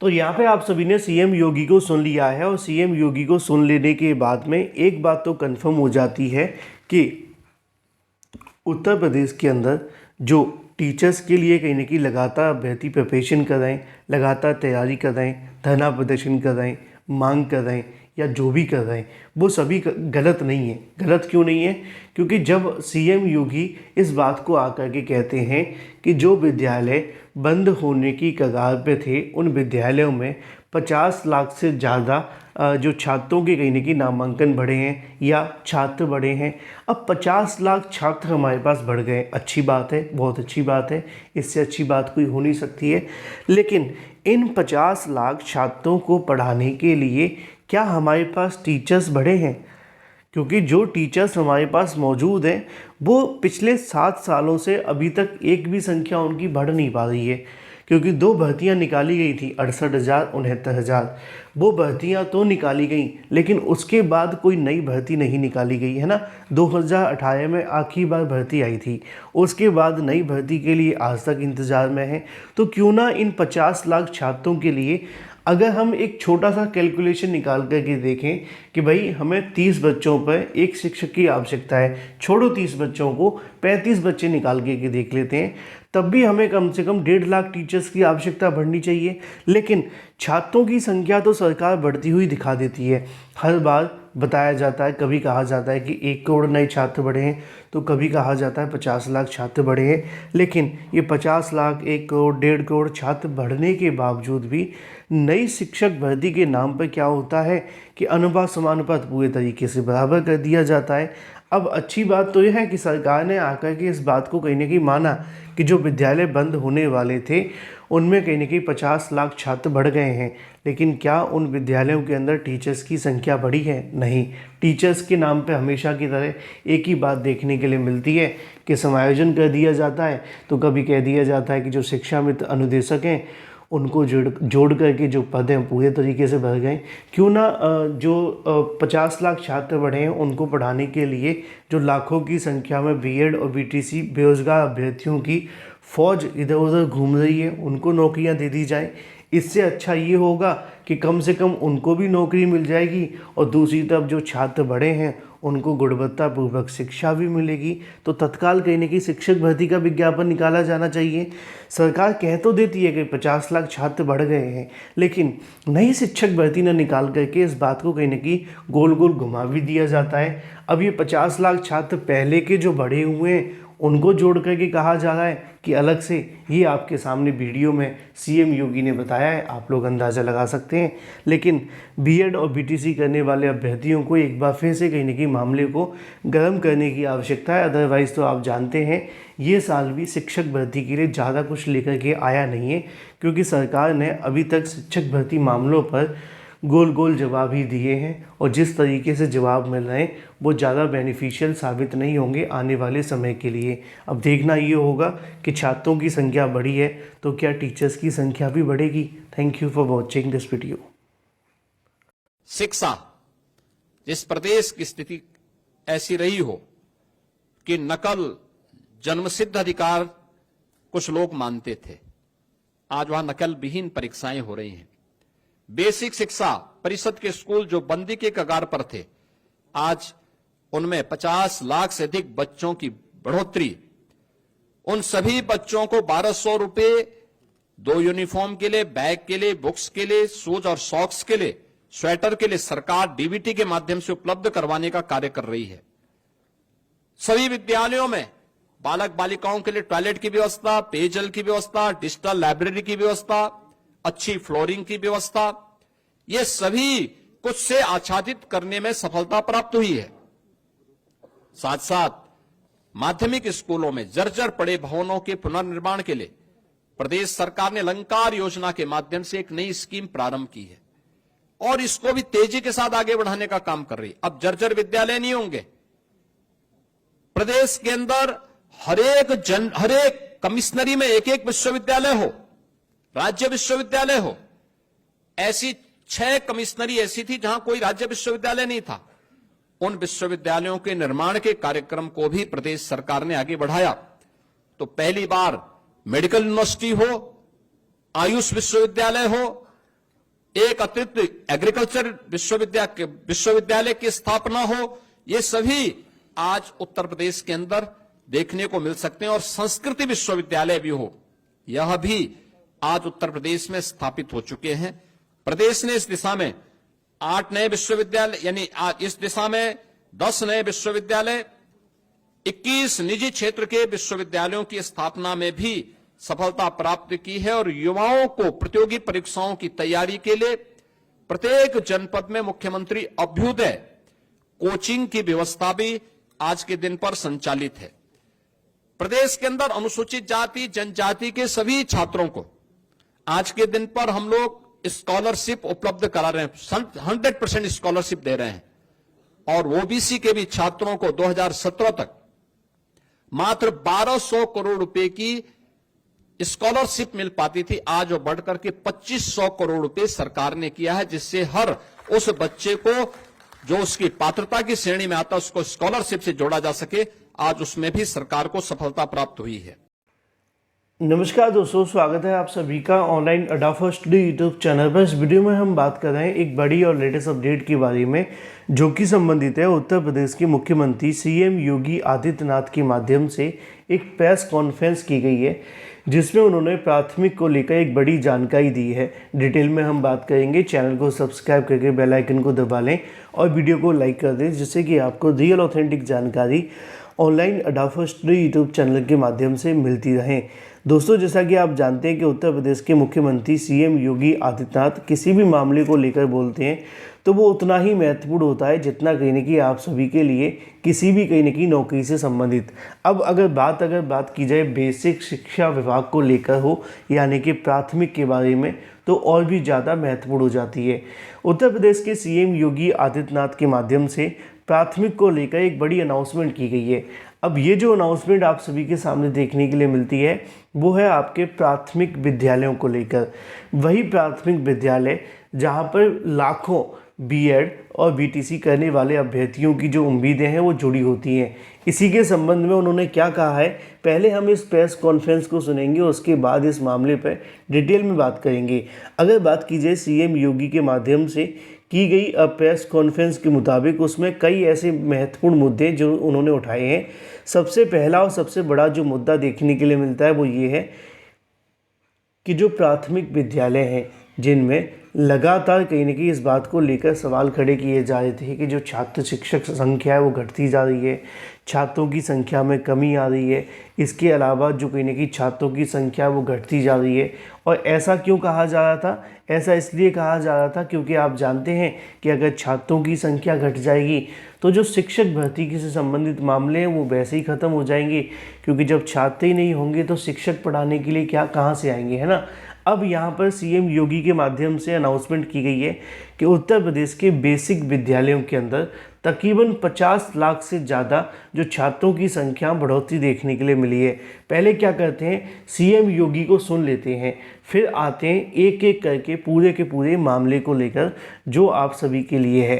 तो यहाँ पे आप सभी ने सीएम योगी को सुन लिया है और सीएम योगी को सुन लेने के बाद में एक बात तो कंफर्म हो जाती है कि उत्तर प्रदेश के अंदर जो टीचर्स के लिए कहीं ना कहीं लगातार अभ्यर्थी प्रिपरेशन कर रहे हैं, लगातार तैयारी कर रहे हैं, धरना प्रदर्शन कर रहे हैं, मांग कर रहे हैं या जो भी कर रहे हैं, वो सभी गलत नहीं है। गलत क्यों नहीं है? क्योंकि जब सीएम योगी इस बात को आकर के कहते हैं कि जो विद्यालय बंद होने की कगार पे थे उन विद्यालयों में 50 लाख से ज़्यादा जो छात्रों के कहीं ना कहीं नामांकन बढ़े हैं या छात्र बढ़े हैं। अब 50 लाख छात्र हमारे पास बढ़ गए, अच्छी बात है, बहुत अच्छी बात है, इससे अच्छी बात कोई हो नहीं सकती है। लेकिन इन 50 लाख छात्रों को पढ़ाने के लिए क्या हमारे पास टीचर्स बढ़े हैं? क्योंकि जो टीचर्स हमारे पास मौजूद हैं वो पिछले 7 सालों से अभी तक एक भी संख्या उनकी बढ़ नहीं पा रही है। क्योंकि 2 भर्तियां निकाली गई थी, 68,000, 69,000। वो भर्तियां तो निकाली गई लेकिन उसके बाद कोई नई भर्ती नहीं निकाली गई है ना। 2018 में आखिरी बार भर्ती आई थी, उसके बाद नई भर्ती के लिए आज तक इंतज़ार में है। तो क्यों ना इन 50 लाख छात्रों के लिए अगर हम एक छोटा सा कैलकुलेशन निकाल करके देखें कि भाई हमें 30 बच्चों पर एक शिक्षक की आवश्यकता है, छोड़ो 30 बच्चों को, 35 बच्चे निकाल के देख लेते हैं, तब भी हमें कम से कम 1.5 लाख टीचर्स की आवश्यकता बढ़नी चाहिए। लेकिन छात्रों की संख्या तो सरकार बढ़ती हुई दिखा देती है। हर बार बताया जाता है, कभी कहा जाता है कि 1 करोड़ नए छात्र बढ़े हैं, तो कभी कहा जाता है 50 लाख छात्र बढ़े हैं। लेकिन ये 50 लाख, 1 करोड़, 1.5 करोड़ छात्र बढ़ने के बावजूद भी नई शिक्षक भर्ती के नाम पर क्या होता है कि अनुपात समानुपात पूरे तरीके से बराबर कर दिया जाता है। अब अच्छी बात तो यह है कि सरकार ने आकर के इस बात को कहीं ना कहीं माना कि जो विद्यालय बंद होने वाले थे उनमें कहीं ना कहीं 50 लाख छात्र बढ़ गए हैं। लेकिन क्या उन विद्यालयों के अंदर टीचर्स की संख्या बढ़ी है? नहीं। टीचर्स के नाम पे हमेशा की तरह एक ही बात देखने के लिए मिलती है कि समायोजन कर दिया जाता है, तो कभी कह दिया जाता है कि जो शिक्षा मित्र अनुदेशक हैं उनको जोड़ करके जो पद हैं पूरे तरीके से भर गए। क्यों ना जो 50 लाख छात्र बढ़े हैं उनको पढ़ाने के लिए जो लाखों की संख्या में बीएड और बीटीसी बेरोजगार अभ्यर्थियों की फ़ौज इधर उधर घूम रही है उनको नौकरियां दे दी जाएं। इससे अच्छा ये होगा कि कम से कम उनको भी नौकरी मिल जाएगी और दूसरी तरफ जो छात्र बड़े हैं उनको गुणवत्तापूर्वक शिक्षा भी मिलेगी। तो तत्काल कहीं ना कहीं शिक्षक भर्ती का विज्ञापन निकाला जाना चाहिए। सरकार कह तो देती है कि 50 लाख छात्र बढ़ गए हैं, लेकिन नई शिक्षक भर्ती न निकाल करके इस बात को कहीं ना कहीं गोल गोल घुमा भी दिया जाता है। अब ये 50 लाख छात्र पहले के जो बढ़े हुए हैं उनको जोड़ करके कहा जा रहा है कि अलग से, ये आपके सामने वीडियो में सीएम योगी ने बताया है, आप लोग अंदाज़ा लगा सकते हैं। लेकिन बीएड और बीटीसी करने वाले अभ्यर्थियों को एक बार फिर से कहीं ना कहीं मामले को गर्म करने की आवश्यकता है। अदरवाइज़ तो आप जानते हैं ये साल भी शिक्षक भर्ती के लिए ज़्यादा कुछ लेकर के आया नहीं है, क्योंकि सरकार ने अभी तक शिक्षक भर्ती मामलों पर गोल गोल जवाब ही दिए हैं और जिस तरीके से जवाब मिल रहे हैं वो ज़्यादा बेनिफिशियल साबित नहीं होंगे आने वाले समय के लिए। अब देखना ये होगा कि छात्रों की संख्या बढ़ी है तो क्या टीचर्स की संख्या भी बढ़ेगी। Thank you for watching this video. शिक्षा, जिस प्रदेश की स्थिति ऐसी रही हो कि नकल जन्मसिद्ध अधिकार कुछ लोग मानते थे, आज वहां नकल विहीन परीक्षाएं हो रही हैं। बेसिक शिक्षा परिषद के स्कूल जो बंदी के कगार पर थे, आज उनमें 50 लाख से अधिक बच्चों की बढ़ोतरी। उन सभी बच्चों को 1200 रुपए 2 यूनिफॉर्म के लिए, बैग के लिए, बुक्स के लिए, शूज और सॉक्स के लिए, स्वेटर के लिए सरकार डीबीटी के माध्यम से उपलब्ध करवाने का कार्य कर रही है। सभी विद्यालयों में बालक बालिकाओं के लिए टॉयलेट की व्यवस्था, पेयजल की व्यवस्था, डिजिटल लाइब्रेरी की व्यवस्था, अच्छी फ्लोरिंग की व्यवस्था, ये सभी कुछ से आच्छादित करने में सफलता प्राप्त हुई है। साथ साथ माध्यमिक स्कूलों में जर्जर पड़े भवनों के पुनर्निर्माण के लिए प्रदेश सरकार ने अलंकार योजना के माध्यम से एक नई स्कीम प्रारंभ की है और इसको भी तेजी के साथ आगे बढ़ाने का काम कर रही है। अब जर्जर विद्यालय नहीं होंगे। प्रदेश के अंदर हरेक कमिश्नरी में एक एक विश्वविद्यालय हो, राज्य विश्वविद्यालय हो। ऐसी 6 कमिश्नरी ऐसी थी जहां कोई राज्य विश्वविद्यालय नहीं था। उन विश्वविद्यालयों के निर्माण के कार्यक्रम को भी प्रदेश सरकार ने आगे बढ़ाया। तो पहली बार मेडिकल यूनिवर्सिटी हो, आयुष विश्वविद्यालय हो, एक अतिरिक्त एग्रीकल्चर विश्वविद्यालय की स्थापना हो, ये सभी आज उत्तर प्रदेश के अंदर देखने को मिल सकते हैं। और संस्कृति विश्वविद्यालय भी हो, यह भी आज उत्तर प्रदेश में स्थापित हो चुके हैं। प्रदेश ने इस दिशा में 8 नए विश्वविद्यालय, यानी इस दिशा में 10 नए विश्वविद्यालय, 21 निजी क्षेत्र के विश्वविद्यालयों की स्थापना में भी सफलता प्राप्त की है। और युवाओं को प्रतियोगी परीक्षाओं की तैयारी के लिए प्रत्येक जनपद में मुख्यमंत्री अभ्युदय कोचिंग की व्यवस्था भी आज के दिन पर संचालित है। प्रदेश के अंदर अनुसूचित जाति जनजाति के सभी छात्रों को आज के दिन पर हम लोग स्कॉलरशिप उपलब्ध करा रहे हैं, 100% स्कॉलरशिप दे रहे हैं। और ओबीसी के भी छात्रों को 2017 तक मात्र 1200 करोड़ रुपए की स्कॉलरशिप मिल पाती थी, आज वो बढ़कर के 2500 करोड़ रुपए सरकार ने किया है, जिससे हर उस बच्चे को जो उसकी पात्रता की श्रेणी में आता है उसको स्कॉलरशिप से जोड़ा जा सके। आज उसमें भी सरकार को सफलता प्राप्त हुई है। नमस्कार दोस्तों, स्वागत है आप सभी का ऑनलाइन अड्डा फर्स्ट डे यूट्यूब चैनल पर। इस वीडियो में हम बात कर रहे हैं एक बड़ी और लेटेस्ट अपडेट के बारे में, जो कि संबंधित है उत्तर प्रदेश के मुख्यमंत्री सीएम योगी आदित्यनाथ के माध्यम से एक प्रेस कॉन्फ्रेंस की गई है, जिसमें उन्होंने प्राथमिक को लेकर एक बड़ी जानकारी दी है। डिटेल में हम बात करेंगे। चैनल को सब्सक्राइब करके बेल आइकन को दबा लें और वीडियो को लाइक कर दें, जिससे कि आपको रियल ऑथेंटिक जानकारी ऑनलाइन अड्डा फर्स्ट डे यूट्यूब चैनल के माध्यम से मिलती रहे। दोस्तों, जैसा कि आप जानते हैं कि उत्तर प्रदेश के मुख्यमंत्री सीएम योगी आदित्यनाथ किसी भी मामले को लेकर बोलते हैं तो वो उतना ही महत्वपूर्ण होता है जितना कहीं ना कहीं आप सभी के लिए किसी भी कहीं ना कहीं नौकरी से संबंधित। अब अगर बात की जाए बेसिक शिक्षा विभाग को लेकर हो, यानी कि प्राथमिक के बारे में, तो और भी ज़्यादा महत्वपूर्ण हो जाती है। उत्तर प्रदेश के सीएम योगी आदित्यनाथ के माध्यम से प्राथमिक को लेकर एक बड़ी अनाउंसमेंट की गई है। अब ये जो अनाउंसमेंट आप सभी के सामने देखने के लिए मिलती है वो है आपके प्राथमिक विद्यालयों को लेकर। वही प्राथमिक विद्यालय जहाँ पर लाखों बीएड और बीटीसी करने वाले अभ्यर्थियों की जो उम्मीदें हैं वो जुड़ी होती हैं। इसी के संबंध में उन्होंने क्या कहा है, पहले हम इस प्रेस कॉन्फ्रेंस को सुनेंगे, उसके बाद इस मामले पर डिटेल में बात करेंगे। अगर बात की जाए सीएम योगी के माध्यम से की गई प्रेस कॉन्फ्रेंस के मुताबिक, उसमें कई ऐसे महत्वपूर्ण मुद्दे जो उन्होंने उठाए हैं। सबसे पहला और सबसे बड़ा जो मुद्दा देखने के लिए मिलता है वो ये है कि जो प्राथमिक विद्यालय हैं जिनमें लगातार कहीं ना कहीं इस बात को लेकर सवाल खड़े किए जा रहे थे कि जो छात्र शिक्षक संख्या है वो घटती जा रही है, छात्रों की संख्या में कमी आ रही है। इसके अलावा जो कहीं ना कहीं छात्रों की संख्या वो घटती जा रही है। और ऐसा क्यों कहा जा रहा था? ऐसा इसलिए कहा जा रहा था क्योंकि आप जानते हैं कि अगर छात्रों की संख्या घट जाएगी तो जो शिक्षक भर्ती से संबंधित मामले हैं वो वैसे ही ख़त्म हो जाएंगे, क्योंकि जब छात्र ही नहीं होंगे तो शिक्षक पढ़ाने के लिए कहाँ से आएंगे, है ना। अब यहाँ पर सीएम योगी के माध्यम से अनाउंसमेंट की गई है कि उत्तर प्रदेश के बेसिक विद्यालयों के अंदर तकरीबन 50 लाख से ज़्यादा जो छात्रों की संख्या बढ़ोतरी देखने के लिए मिली है। पहले क्या करते हैं, सीएम योगी को सुन लेते हैं, फिर आते हैं एक एक करके पूरे के पूरे मामले को लेकर जो आप सभी के लिए है।